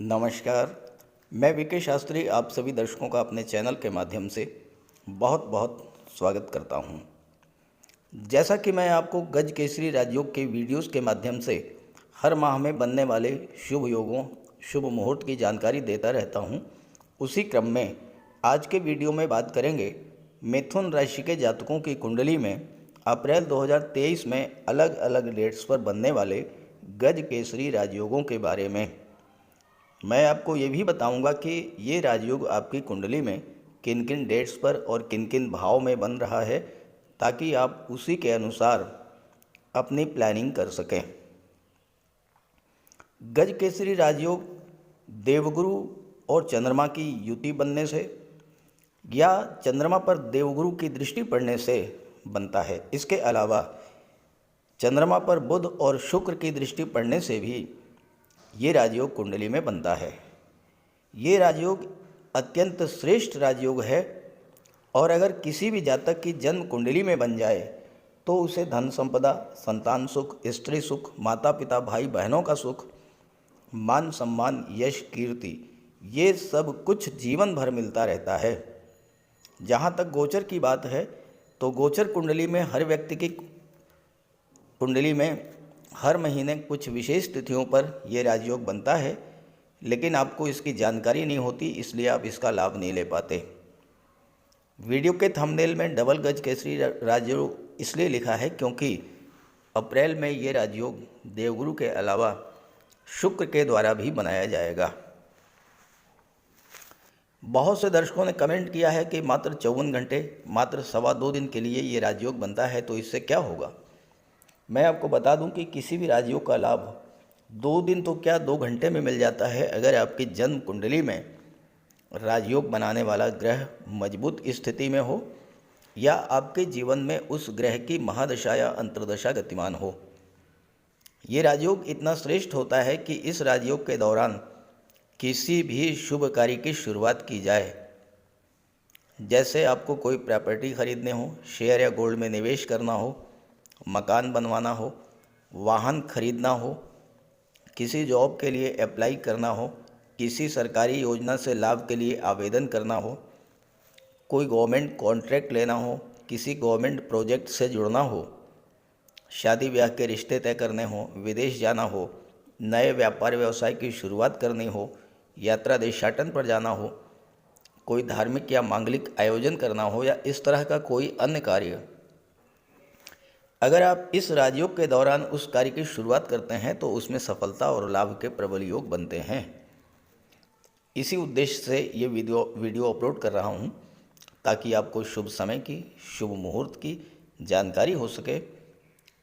नमस्कार। मैं वीके शास्त्री आप सभी दर्शकों का अपने चैनल के माध्यम से बहुत बहुत स्वागत करता हूं। जैसा कि मैं आपको गज केसरी राजयोग के वीडियोस के माध्यम से हर माह में बनने वाले शुभ योगों, शुभ मुहूर्त की जानकारी देता रहता हूं, उसी क्रम में आज के वीडियो में बात करेंगे मिथुन राशि के जातकों की कुंडली में अप्रैल 2023 में अलग अलग डेट्स पर बनने वाले गज केसरी राजयोगों के बारे में। मैं आपको ये भी बताऊंगा कि ये राजयोग आपकी कुंडली में किन किन डेट्स पर और किन किन भाव में बन रहा है, ताकि आप उसी के अनुसार अपनी प्लानिंग कर सकें। गज केसरी राजयोग देवगुरु और चंद्रमा की युति बनने से या चंद्रमा पर देवगुरु की दृष्टि पड़ने से बनता है। इसके अलावा चंद्रमा पर बुध और शुक्र की दृष्टि पड़ने से भी ये राजयोग कुंडली में बनता है। ये राजयोग अत्यंत श्रेष्ठ राजयोग है और अगर किसी भी जातक की जन्म कुंडली में बन जाए तो उसे धन संपदा, संतान सुख, स्त्री सुख, माता पिता, भाई बहनों का सुख, मान सम्मान, यश, कीर्ति, ये सब कुछ जीवन भर मिलता रहता है। जहाँ तक गोचर की बात है तो गोचर कुंडली में हर व्यक्ति की कुंडली में हर महीने कुछ विशेष तिथियों पर यह राजयोग बनता है, लेकिन आपको इसकी जानकारी नहीं होती, इसलिए आप इसका लाभ नहीं ले पाते। वीडियो के थंबनेल में डबल गज केसरी राजयोग इसलिए लिखा है क्योंकि अप्रैल में ये राजयोग देवगुरु के अलावा शुक्र के द्वारा भी बनाया जाएगा। बहुत से दर्शकों ने कमेंट किया है कि मात्र 54 घंटे, मात्र 2.25 दिन के लिए ये राजयोग बनता है, तो इससे क्या होगा। मैं आपको बता दूं कि किसी भी राजयोग का लाभ 2 दिन तो क्या 2 घंटे में मिल जाता है, अगर आपकी जन्म कुंडली में राजयोग बनाने वाला ग्रह मजबूत स्थिति में हो या आपके जीवन में उस ग्रह की महादशा या अंतर्दशा गतिमान हो। ये राजयोग इतना श्रेष्ठ होता है कि इस राजयोग के दौरान किसी भी शुभ कार्य की शुरुआत की जाए, जैसे आपको कोई प्रॉपर्टी खरीदने हो, शेयर या गोल्ड में निवेश करना हो, मकान बनवाना हो, वाहन खरीदना हो, किसी जॉब के लिए अप्लाई करना हो, किसी सरकारी योजना से लाभ के लिए आवेदन करना हो, कोई गवर्नमेंट कॉन्ट्रैक्ट लेना हो, किसी गवर्नमेंट प्रोजेक्ट से जुड़ना हो, शादी ब्याह के रिश्ते तय करने हो, विदेश जाना हो, नए व्यापार व्यवसाय की शुरुआत करनी हो, यात्रा देशाटन पर जाना हो, कोई धार्मिक या मांगलिक आयोजन करना हो या इस तरह का कोई अन्य कार्य, अगर आप इस राजयोग के दौरान उस कार्य की शुरुआत करते हैं तो उसमें सफलता और लाभ के प्रबल योग बनते हैं। इसी उद्देश्य से ये वीडियो अपलोड कर रहा हूँ, ताकि आपको शुभ समय की, शुभ मुहूर्त की जानकारी हो सके,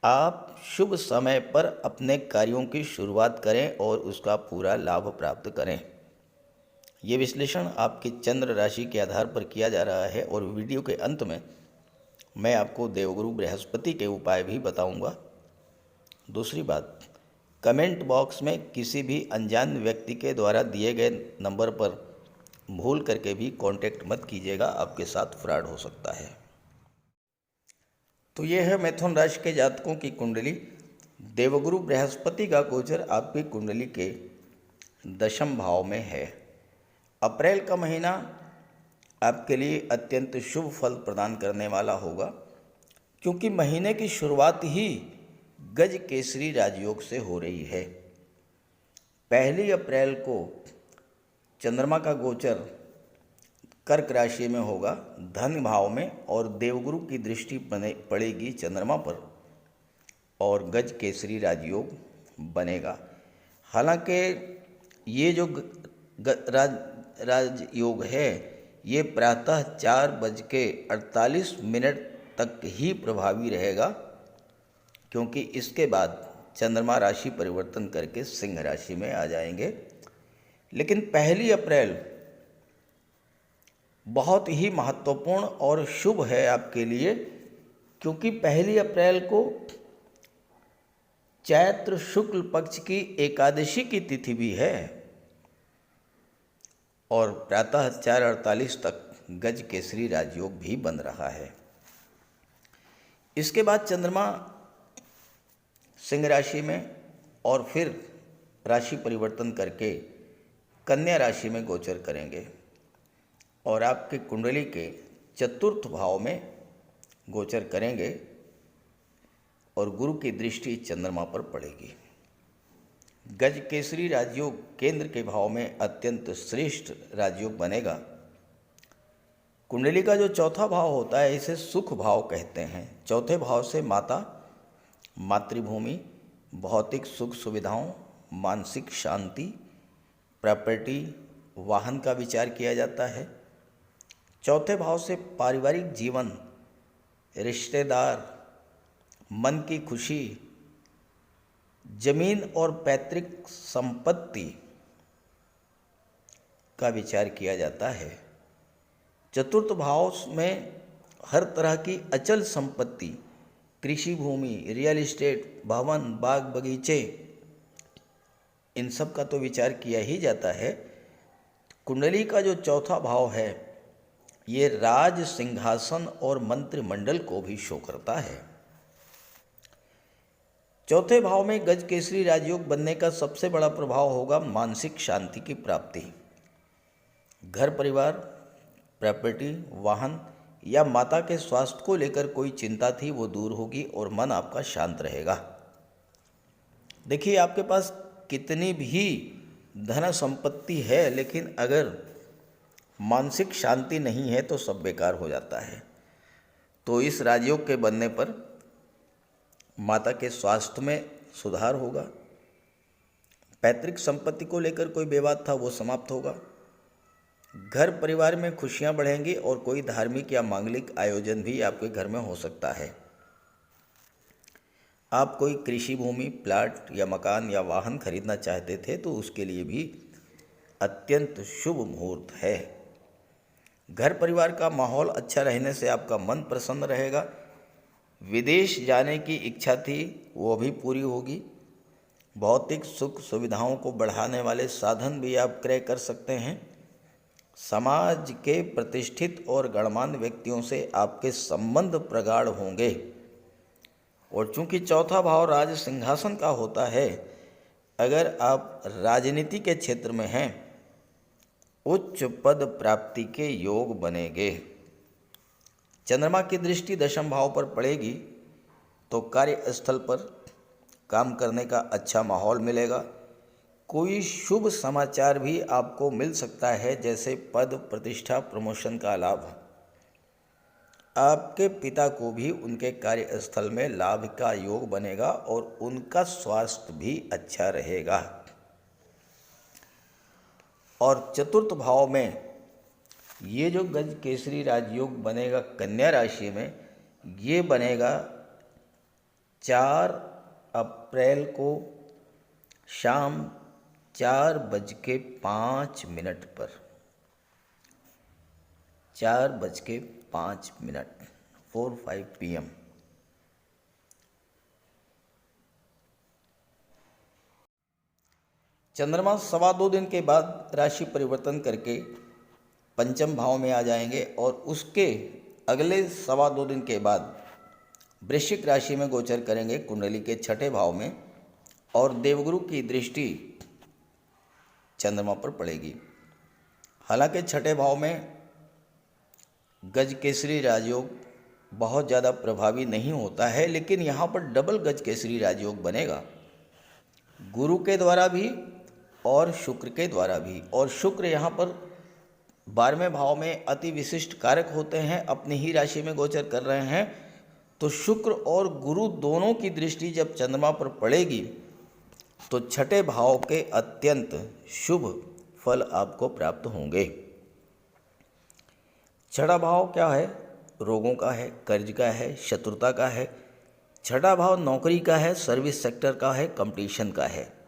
आप शुभ समय पर अपने कार्यों की शुरुआत करें और उसका पूरा लाभ प्राप्त करें। ये विश्लेषण आपकी चंद्र राशि के आधार पर किया जा रहा है और वीडियो के अंत में मैं आपको देवगुरु बृहस्पति के उपाय भी बताऊंगा। दूसरी बात, कमेंट बॉक्स में किसी भी अनजान व्यक्ति के द्वारा दिए गए नंबर पर भूल करके भी कांटेक्ट मत कीजिएगा, आपके साथ फ्रॉड हो सकता है। तो यह है मिथुन राशि के जातकों की कुंडली। देवगुरु बृहस्पति का गोचर आपकी कुंडली के 10वें भाव में है। अप्रैल का महीना आपके लिए अत्यंत शुभ फल प्रदान करने वाला होगा, क्योंकि महीने की शुरुआत ही गज केसरी राजयोग से हो रही है। 1 अप्रैल को चंद्रमा का गोचर कर्क राशि में होगा, धन भाव में, और देवगुरु की दृष्टि पड़ेगी चंद्रमा पर और गज केसरी राजयोग बनेगा। हालांकि ये जो राजयोग है ये प्रातः 4:48 तक ही प्रभावी रहेगा, क्योंकि इसके बाद चंद्रमा राशि परिवर्तन करके सिंह राशि में आ जाएंगे। लेकिन 1 अप्रैल बहुत ही महत्वपूर्ण और शुभ है आपके लिए, क्योंकि 1 अप्रैल को चैत्र शुक्ल पक्ष की एकादशी की तिथि भी है और प्रातः 4:48 तक गज केसरी राजयोग भी बन रहा है। इसके बाद चंद्रमा सिंह राशि में और फिर राशि परिवर्तन करके कन्या राशि में गोचर करेंगे और आपके कुंडली के चतुर्थ भाव में गोचर करेंगे और गुरु की दृष्टि चंद्रमा पर पड़ेगी। गज केसरी राजयोग केंद्र के भाव में अत्यंत श्रेष्ठ राजयोग बनेगा। कुंडली का जो चौथा भाव होता है इसे सुख भाव कहते हैं। चौथे भाव से माता, मातृभूमि, भौतिक सुख सुविधाओं, मानसिक शांति, प्रॉपर्टी, वाहन का विचार किया जाता है। चौथे भाव से पारिवारिक जीवन, रिश्तेदार, मन की खुशी, जमीन और पैतृक संपत्ति का विचार किया जाता है। चतुर्थ भाव में हर तरह की अचल संपत्ति, कृषि भूमि, रियल एस्टेट, भवन, बाग बगीचे, इन सब का तो विचार किया ही जाता है। कुंडली का जो चौथा भाव है ये राज सिंहासन और मंत्रिमंडल को भी शो करता है। चौथे भाव में गज केसरी राजयोग बनने का सबसे बड़ा प्रभाव होगा मानसिक शांति की प्राप्ति। घर परिवार, प्रॉपर्टी, वाहन या माता के स्वास्थ्य को लेकर कोई चिंता थी वो दूर होगी और मन आपका शांत रहेगा। देखिए, आपके पास कितनी भी धन संपत्ति है लेकिन अगर मानसिक शांति नहीं है तो सब बेकार हो जाता है। तो इस राजयोग के बनने पर माता के स्वास्थ्य में सुधार होगा, पैतृक संपत्ति को लेकर कोई विवाद था वो समाप्त होगा, घर परिवार में खुशियां बढ़ेंगी और कोई धार्मिक या मांगलिक आयोजन भी आपके घर में हो सकता है। आप कोई कृषि भूमि, प्लाट या मकान या वाहन खरीदना चाहते थे तो उसके लिए भी अत्यंत शुभ मुहूर्त है। घर परिवार का माहौल अच्छा रहने से आपका मन प्रसन्न रहेगा। विदेश जाने की इच्छा थी वो भी पूरी होगी। भौतिक सुख सुविधाओं को बढ़ाने वाले साधन भी आप क्रय कर सकते हैं। समाज के प्रतिष्ठित और गणमान्य व्यक्तियों से आपके संबंध प्रगाढ़ होंगे और चूंकि चौथा भाव राज सिंहासन का होता है, अगर आप राजनीति के क्षेत्र में हैं उच्च पद प्राप्ति के योग बनेंगे। चंद्रमा की दृष्टि दशम भाव पर पड़ेगी तो कार्यस्थल पर काम करने का अच्छा माहौल मिलेगा। कोई शुभ समाचार भी आपको मिल सकता है, जैसे पद, प्रतिष्ठा, प्रमोशन का लाभ। आपके पिता को भी उनके कार्यस्थल में लाभ का योग बनेगा और उनका स्वास्थ्य भी अच्छा रहेगा। और चतुर्थ भाव में ये जो गज केसरी राजयोग बनेगा कन्या राशि में, ये बनेगा 4 अप्रैल को शाम 4:05 पर, 4:05 4:05 PM। चंद्रमा 2.25 दिन के बाद राशि परिवर्तन करके पंचम भाव में आ जाएंगे और उसके अगले 2.25 दिन के बाद वृश्चिक राशि में गोचर करेंगे कुंडली के छठे भाव में और देवगुरु की दृष्टि चंद्रमा पर पड़ेगी। हालांकि छठे भाव में गज केसरी राजयोग बहुत ज़्यादा प्रभावी नहीं होता है, लेकिन यहाँ पर डबल गज केसरी राजयोग बनेगा, गुरु के द्वारा भी और शुक्र के द्वारा भी। और शुक्र यहाँ पर 12वें भाव में अति विशिष्ट कारक होते हैं, अपनी ही राशि में गोचर कर रहे हैं। तो शुक्र और गुरु दोनों की दृष्टि जब चंद्रमा पर पड़ेगी तो छठे भाव के अत्यंत शुभ फल आपको प्राप्त होंगे। छठा भाव क्या है? रोगों का है, कर्ज का है, शत्रुता का है। छठा भाव नौकरी का है, सर्विस सेक्टर का है, कंपटीशन का है।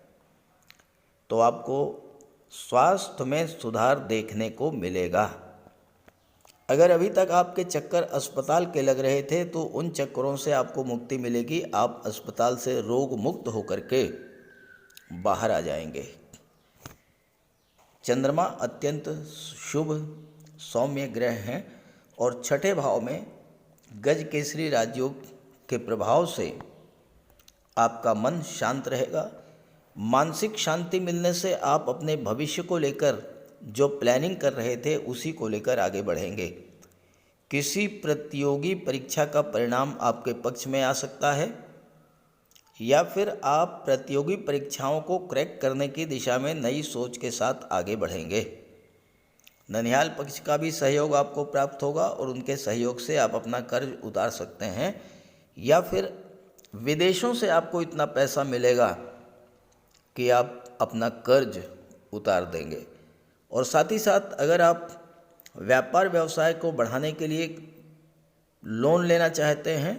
तो आपको स्वास्थ्य में सुधार देखने को मिलेगा। अगर अभी तक आपके चक्कर अस्पताल के लग रहे थे तो उन चक्करों से आपको मुक्ति मिलेगी। आप अस्पताल से रोग मुक्त होकर के बाहर आ जाएंगे। चंद्रमा अत्यंत शुभ सौम्य ग्रह हैं और छठे भाव में गज केसरी राजयोग के प्रभाव से आपका मन शांत रहेगा, मानसिक शांति मिलने से आप अपने भविष्य को लेकर जो प्लानिंग कर रहे थे उसी को लेकर आगे बढ़ेंगे। किसी प्रतियोगी परीक्षा का परिणाम आपके पक्ष में आ सकता है या फिर आप प्रतियोगी परीक्षाओं को क्रैक करने की दिशा में नई सोच के साथ आगे बढ़ेंगे। ननिहाल पक्ष का भी सहयोग आपको प्राप्त होगा और उनके सहयोग से आप अपना कर्ज उतार सकते हैं या फिर विदेशों से आपको इतना पैसा मिलेगा कि आप अपना कर्ज उतार देंगे। और साथ ही साथ अगर आप व्यापार व्यवसाय को बढ़ाने के लिए लोन लेना चाहते हैं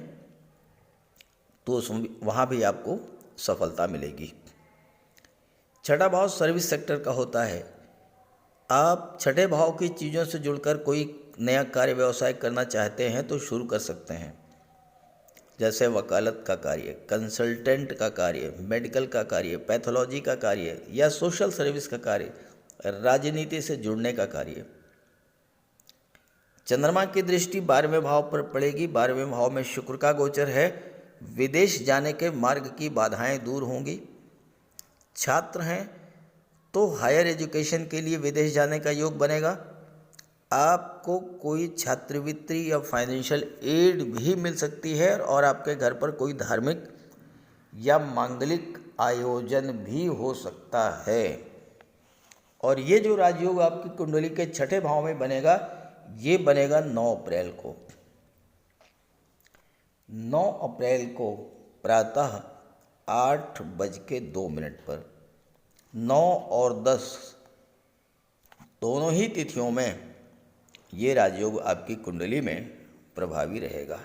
तो वहाँ भी आपको सफलता मिलेगी। छठा भाव सर्विस सेक्टर का होता है। आप छठे भाव की चीज़ों से जुड़कर कोई नया कार्य व्यवसाय करना चाहते हैं तो शुरू कर सकते हैं, जैसे वकालत का कार्य, कंसल्टेंट का कार्य, मेडिकल का कार्य, पैथोलॉजी का कार्य या सोशल सर्विस का कार्य, राजनीति से जुड़ने का कार्य। चंद्रमा की दृष्टि 12वें भाव पर पड़ेगी। 12वें भाव में शुक्र का गोचर है। विदेश जाने के मार्ग की बाधाएं दूर होंगी। छात्र हैं तो हायर एजुकेशन के लिए विदेश जाने का योग बनेगा। आपको कोई छात्रवृत्ति या फाइनेंशियल एड भी मिल सकती है और आपके घर पर कोई धार्मिक या मांगलिक आयोजन भी हो सकता है। और ये जो राजयोग आपकी कुंडली के छठे भाव में बनेगा, ये बनेगा 9 अप्रैल को। 9 अप्रैल को प्रातः 8:02 पर 9 और 10 दोनों ही तिथियों में ये राजयोग आपकी कुंडली में प्रभावी रहेगा।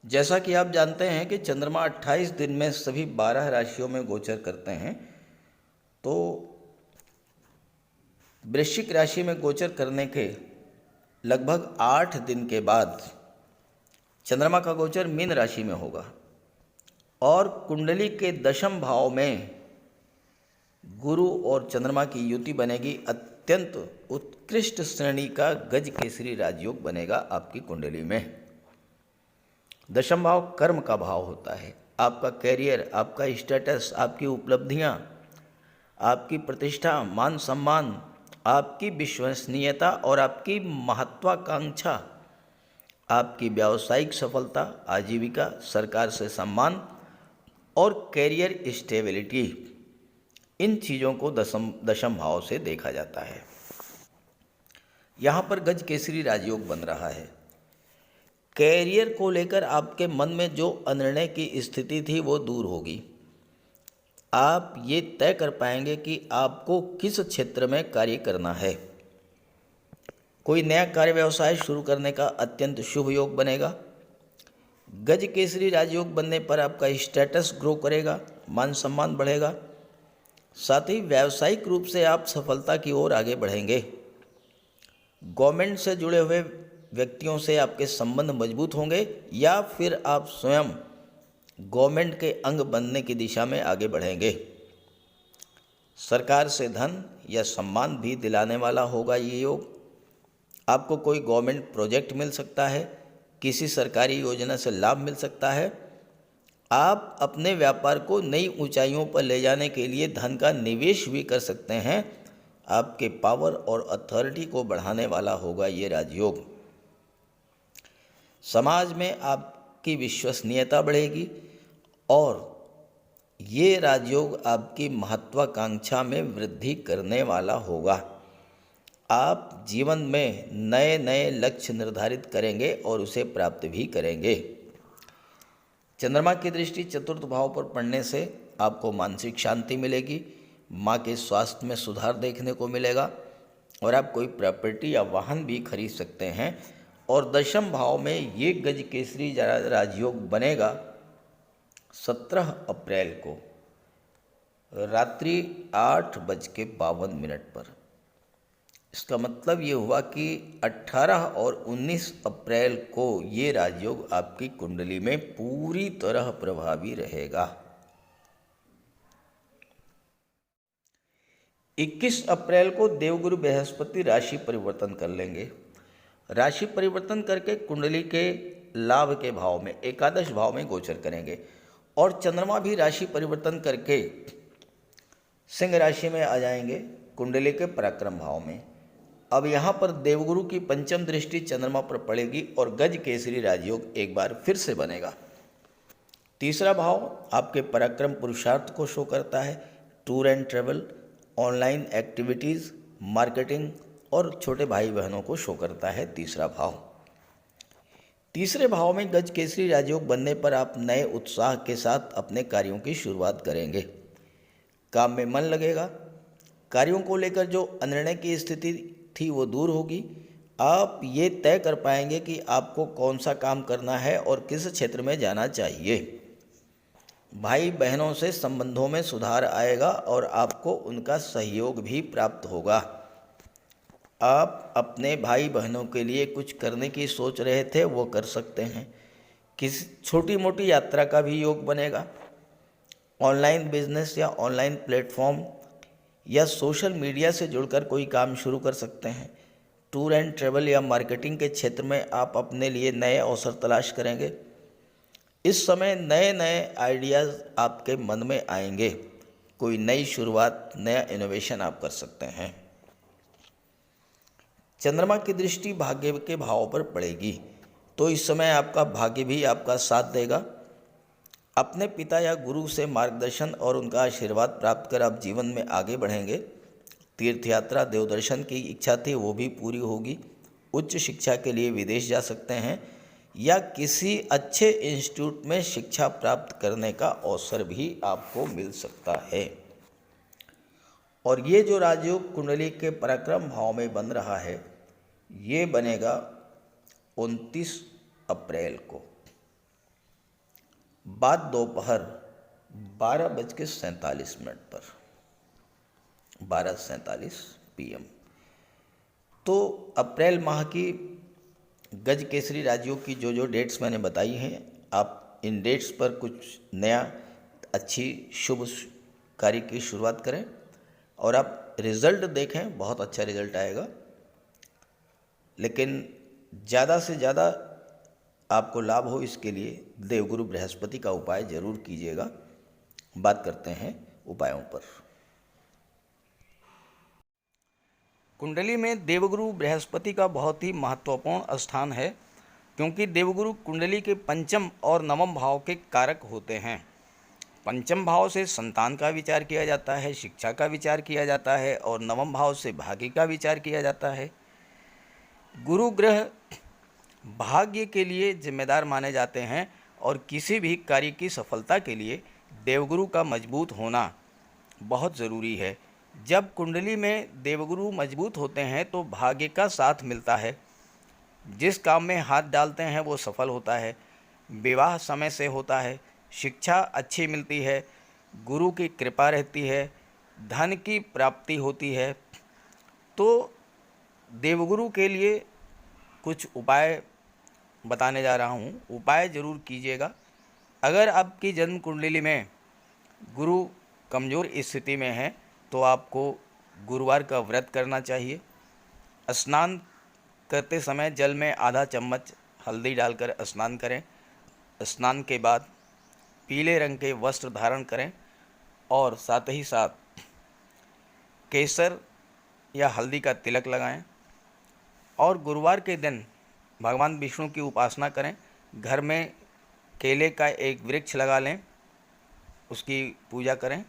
जैसा कि आप जानते हैं कि चंद्रमा 28 दिन में सभी 12 राशियों में गोचर करते हैं, तो वृश्चिक राशि में गोचर करने के लगभग 8 दिन के बाद चंद्रमा का गोचर मीन राशि में होगा और कुंडली के 10वें भाव में गुरु और चंद्रमा की युति बनेगी। अत्यंत उत्कृष्ट श्रेणी का गज केसरी राजयोग बनेगा आपकी कुंडली में। 10वां भाव कर्म का भाव होता है। आपका कैरियर, आपका स्टेटस, आपकी उपलब्धियां, आपकी प्रतिष्ठा, मान सम्मान, आपकी विश्वसनीयता और आपकी महत्वाकांक्षा, आपकी व्यावसायिक सफलता, आजीविका, सरकार से सम्मान और कैरियर स्टेबिलिटी, इन चीज़ों को दशम भाव से देखा जाता है। यहाँ पर गज केसरी राजयोग बन रहा है। कैरियर को लेकर आपके मन में जो अनिर्णय की स्थिति थी वो दूर होगी। आप ये तय कर पाएंगे कि आपको किस क्षेत्र में कार्य करना है। कोई नया कार्य व्यवसाय शुरू करने का अत्यंत शुभ योग बनेगा। गज केसरी राजयोग बनने पर आपका स्टेटस ग्रो करेगा, मान सम्मान बढ़ेगा। साथ ही व्यावसायिक रूप से आप सफलता की ओर आगे बढ़ेंगे। गवर्नमेंट से जुड़े हुए व्यक्तियों से आपके संबंध मजबूत होंगे या फिर आप स्वयं गवर्नमेंट के अंग बनने की दिशा में आगे बढ़ेंगे। सरकार से धन या सम्मान भी दिलाने वाला होगा ये योग। आपको कोई गवर्नमेंट प्रोजेक्ट मिल सकता है, किसी सरकारी योजना से लाभ मिल सकता है। आप अपने व्यापार को नई ऊंचाइयों पर ले जाने के लिए धन का निवेश भी कर सकते हैं। आपके पावर और अथॉरिटी को बढ़ाने वाला होगा ये राजयोग। समाज में आपकी विश्वसनीयता बढ़ेगी और ये राजयोग आपकी महत्वाकांक्षा में वृद्धि करने वाला होगा। आप जीवन में नए नए लक्ष्य निर्धारित करेंगे और उसे प्राप्त भी करेंगे। चंद्रमा की दृष्टि 4th भाव पर पड़ने से आपको मानसिक शांति मिलेगी, माँ के स्वास्थ्य में सुधार देखने को मिलेगा और आप कोई प्रॉपर्टी या वाहन भी खरीद सकते हैं। और 10वें भाव में ये गज केसरी राजयोग बनेगा 17 अप्रैल को रात्रि 8:52 पर। इसका मतलब ये हुआ कि 18 और 19 अप्रैल को ये राजयोग आपकी कुंडली में पूरी तरह प्रभावी रहेगा। 21 अप्रैल को देवगुरु बृहस्पति राशि परिवर्तन कर लेंगे। राशि परिवर्तन करके कुंडली के लाभ के भाव में एकादश भाव में गोचर करेंगे और चंद्रमा भी राशि परिवर्तन करके सिंह राशि में आ जाएंगे कुंडली के पराक्रम भाव में। अब यहाँ पर देवगुरु की पंचम दृष्टि चंद्रमा पर पड़ेगी और गज केसरी राजयोग एक बार फिर से बनेगा। तीसरा भाव आपके पराक्रम पुरुषार्थ को शो करता है, tour and travel, online activities, marketing और छोटे भाई बहनों को शो करता है तीसरा भाव। तीसरे भाव में गज केसरी राजयोग बनने पर आप नए उत्साह के साथ अपने कार्यों की शुरुआत करेंगे। काम में मन लगेगा, कार्यों को लेकर जो अनिर्णय की स्थिति थी वो दूर होगी। आप ये तय कर पाएंगे कि आपको कौन सा काम करना है और किस क्षेत्र में जाना चाहिए। भाई बहनों से संबंधों में सुधार आएगा और आपको उनका सहयोग भी प्राप्त होगा। आप अपने भाई बहनों के लिए कुछ करने की सोच रहे थे वो कर सकते हैं। किसी छोटी मोटी यात्रा का भी योग बनेगा। ऑनलाइन बिजनेस या ऑनलाइन प्लेटफॉर्म या सोशल मीडिया से जुड़कर कोई काम शुरू कर सकते हैं। टूर एंड ट्रेवल या मार्केटिंग के क्षेत्र में आप अपने लिए नए अवसर तलाश करेंगे। इस समय नए नए आइडियाज़ आपके मन में आएंगे। कोई नई शुरुआत, नया इनोवेशन आप कर सकते हैं। चंद्रमा की दृष्टि भाग्य के भाव पर पड़ेगी तो इस समय आपका भाग्य भी आपका साथ देगा। अपने पिता या गुरु से मार्गदर्शन और उनका आशीर्वाद प्राप्त कर आप जीवन में आगे बढ़ेंगे। तीर्थ यात्रा, देवदर्शन की इच्छा थी वो भी पूरी होगी। उच्च शिक्षा के लिए विदेश जा सकते हैं या किसी अच्छे इंस्टीट्यूट में शिक्षा प्राप्त करने का अवसर भी आपको मिल सकता है। और ये जो राजयोग कुंडली के पराक्रम भाव में बन रहा है ये बनेगा 29 अप्रैल को बाद दोपहर 12:47 पर 12:47 PM। तो अप्रैल माह की गज केसरी राजयोग की जो डेट्स मैंने बताई हैं, आप इन डेट्स पर कुछ नया अच्छी शुभ कार्य की शुरुआत करें और आप रिज़ल्ट देखें, बहुत अच्छा रिज़ल्ट आएगा। लेकिन ज़्यादा से ज़्यादा आपको लाभ हो इसके लिए देवगुरु बृहस्पति का उपाय जरूर कीजिएगा। बात करते हैं उपायों पर। कुंडली में देवगुरु बृहस्पति का बहुत ही महत्वपूर्ण स्थान है क्योंकि देवगुरु कुंडली के पंचम और नवम भाव के कारक होते हैं। पंचम भाव से संतान का विचार किया जाता है, शिक्षा का विचार किया जाता है और नवम भाव से भाग्य का विचार किया जाता है। गुरु ग्रह भाग्य के लिए जिम्मेदार माने जाते हैं और किसी भी कार्य की सफलता के लिए देवगुरु का मजबूत होना बहुत ज़रूरी है। जब कुंडली में देवगुरु मजबूत होते हैं तो भाग्य का साथ मिलता है। जिस काम में हाथ डालते हैं वो सफल होता है। विवाह समय से होता है, शिक्षा अच्छी मिलती है, गुरु की कृपा रहती है, धन की प्राप्ति होती है। तो देवगुरु के लिए कुछ उपाय बताने जा रहा हूँ, उपाय ज़रूर कीजिएगा। अगर आपकी जन्म कुंडली में गुरु कमज़ोर स्थिति में है तो आपको गुरुवार का व्रत करना चाहिए। स्नान करते समय जल में आधा चम्मच हल्दी डालकर स्नान करें। स्नान के बाद पीले रंग के वस्त्र धारण करें और साथ ही साथ केसर या हल्दी का तिलक लगाएं और गुरुवार के दिन भगवान विष्णु की उपासना करें। घर में केले का एक वृक्ष लगा लें, उसकी पूजा करें,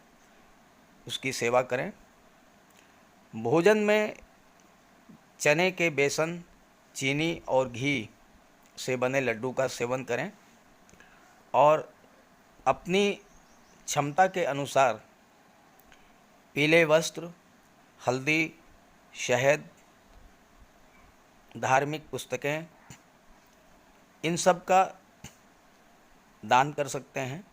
उसकी सेवा करें। भोजन में चने के बेसन, चीनी और घी से बने लड्डू का सेवन करें और अपनी क्षमता के अनुसार पीले वस्त्र, हल्दी, शहद, धार्मिक पुस्तकें, इन सब का दान कर सकते हैं।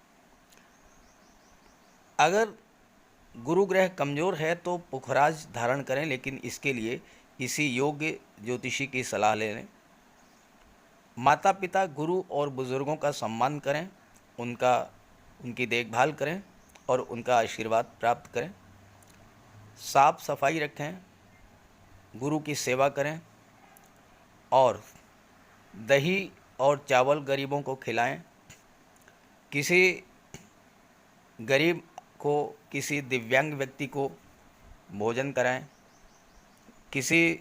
अगर गुरु ग्रह कमज़ोर है तो पुखराज धारण करें, लेकिन इसके लिए किसी योग्य ज्योतिषी की सलाह ले लें। माता पिता, गुरु और बुज़ुर्गों का सम्मान करें, उनकी देखभाल करें और उनका आशीर्वाद प्राप्त करें। साफ सफाई रखें, गुरु की सेवा करें और दही और चावल गरीबों को खिलाएं। किसी गरीब को, किसी दिव्यांग व्यक्ति को भोजन कराएं, किसी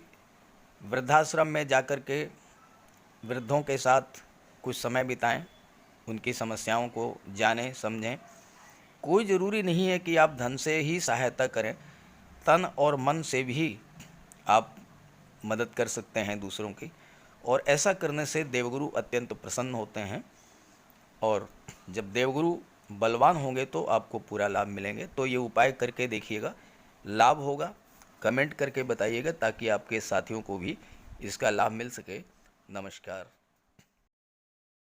वृद्धाश्रम में जाकर के वृद्धों के साथ कुछ समय बिताएं, उनकी समस्याओं को जानें समझें। कोई ज़रूरी नहीं है कि आप धन से ही सहायता करें, तन और मन से भी आप मदद कर सकते हैं दूसरों की, और ऐसा करने से देवगुरु अत्यंत प्रसन्न होते हैं। और जब देवगुरु बलवान होंगे तो आपको पूरा लाभ मिलेंगे। तो ये उपाय करके देखिएगा, लाभ होगा। कमेंट करके बताइएगा ताकि आपके साथियों को भी इसका लाभ मिल सके। नमस्कार।